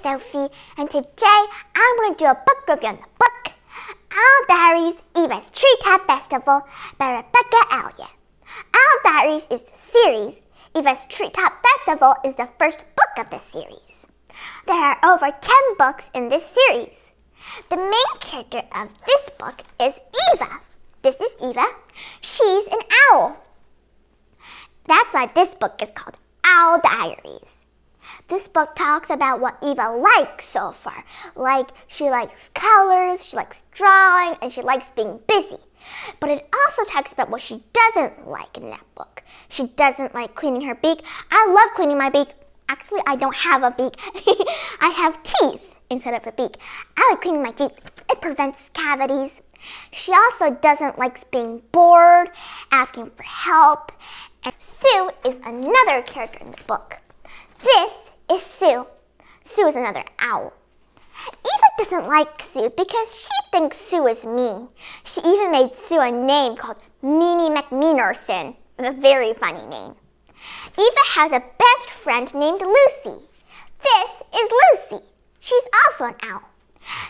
Sophie, and today I'm going to do a book review on the book Owl Diaries, Eva's Treetop Festival by Rebecca Elliott. Owl Diaries is the series. Eva's Treetop Festival is the first book of the series. There are over 10 books in this series. The main character of this book is Eva. This is Eva. She's an owl. That's why this book is called Owl Diaries. This book talks about what Eva likes so far. Like, she likes colors, she likes drawing, and she likes being busy. But it also talks about what she doesn't like in that book. She doesn't like cleaning her beak. I love cleaning my beak. Actually, I don't have a beak. I have teeth instead of a beak. I like cleaning my teeth. It prevents cavities. She also doesn't like being bored, asking for help. And Sue is another character in the book. This is Sue. Sue is another owl. Eva doesn't like Sue because she thinks Sue is mean. She even made Sue a name called Meanie McMeanerson, a very funny name. Eva has a best friend named Lucy. This is Lucy. She's also an owl.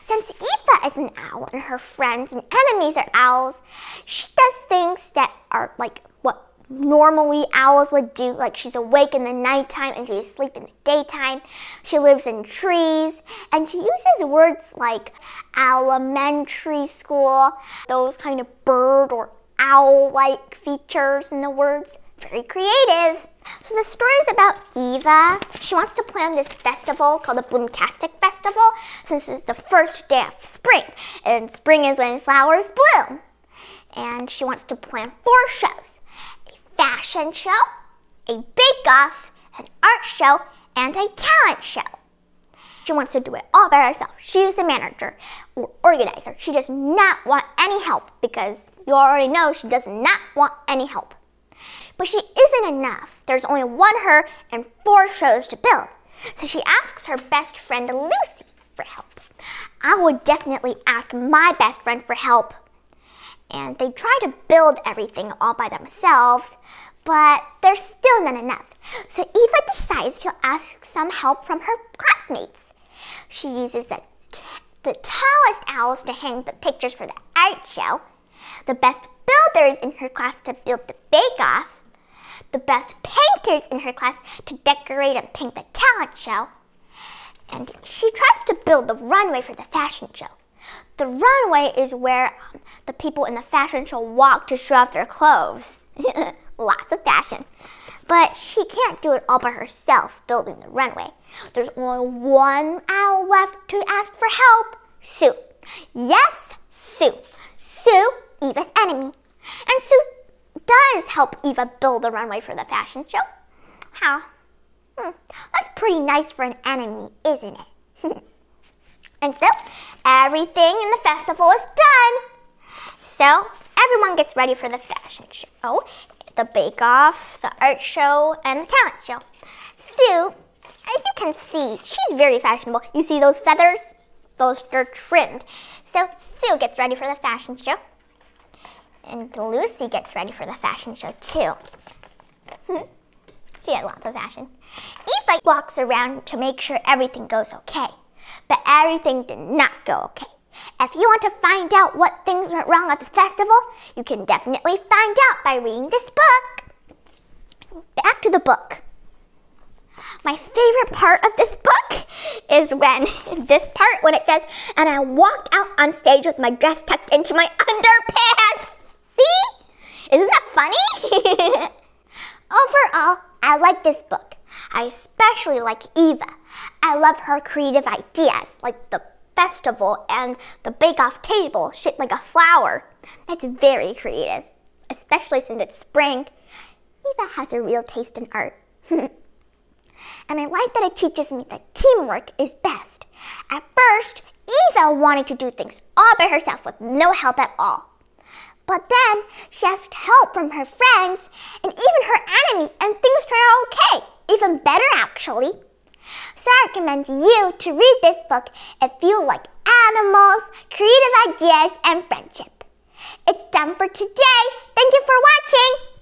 Since Eva is an owl and her friends and enemies are owls, she does things that are like what normally owls would do, like she's awake in the nighttime and she's asleep in the daytime. She lives in trees, and she uses words like elementary school, those kind of bird or owl-like features in the words. Very creative. So the story is about Eva. She wants to plan this festival called the Bloomtastic Festival, since it's the first day of spring, and spring is when flowers bloom. And she wants to plan 4 shows. Fashion show, a bake-off, an art show, and a talent show. She wants to do it all by herself. She's the manager or organizer. She does not want any help because you already know she does not want any help. But she isn't enough. There's only one her and 4 shows to build. So she asks her best friend Lucy for help. I would definitely ask my best friend for help. And they try to build everything all by themselves, but there's still not enough. So Eva decides she'll ask some help from her classmates. She uses the tallest owls to hang the pictures for the art show, the best builders in her class to build the bake-off, the best painters in her class to decorate and paint the talent show, and she tries to build the runway for the fashion show. The runway is where the people in the fashion show walk to show off their clothes. Lots of fashion. But she can't do it all by herself, building the runway. There's only one owl left to ask for help. Sue. Yes, Sue. Sue, Eva's enemy. And Sue does help Eva build the runway for the fashion show. How? That's pretty nice for an enemy, isn't it? And so, everything in the festival is done. So, everyone gets ready for the fashion show, the bake-off, the art show, and the talent show. Sue, as you can see, she's very fashionable. You see those feathers? They're trimmed. So, Sue gets ready for the fashion show. And Lucy gets ready for the fashion show, too. She had lots of fashion. Eva walks around to make sure everything goes okay. But everything did not go okay. If you want to find out what things went wrong at the festival, you can definitely find out by reading this book. Back to the book. My favorite part of this book is when it says, and I walked out on stage with my dress tucked into my underpants. See? Isn't that funny? Overall, I like this book. I especially like Eva. I love her creative ideas, like the festival and the bake-off table shaped like a flower. That's very creative, especially since it's spring. Eva has a real taste in art. And I like that it teaches me that teamwork is best. At first, Eva wanted to do things all by herself with no help at all. But then she asked help from her friends and even her enemy, and things turned out okay. Even better, actually. So I recommend you to read this book if you like animals, creative ideas, and friendship. It's done for today. Thank you for watching.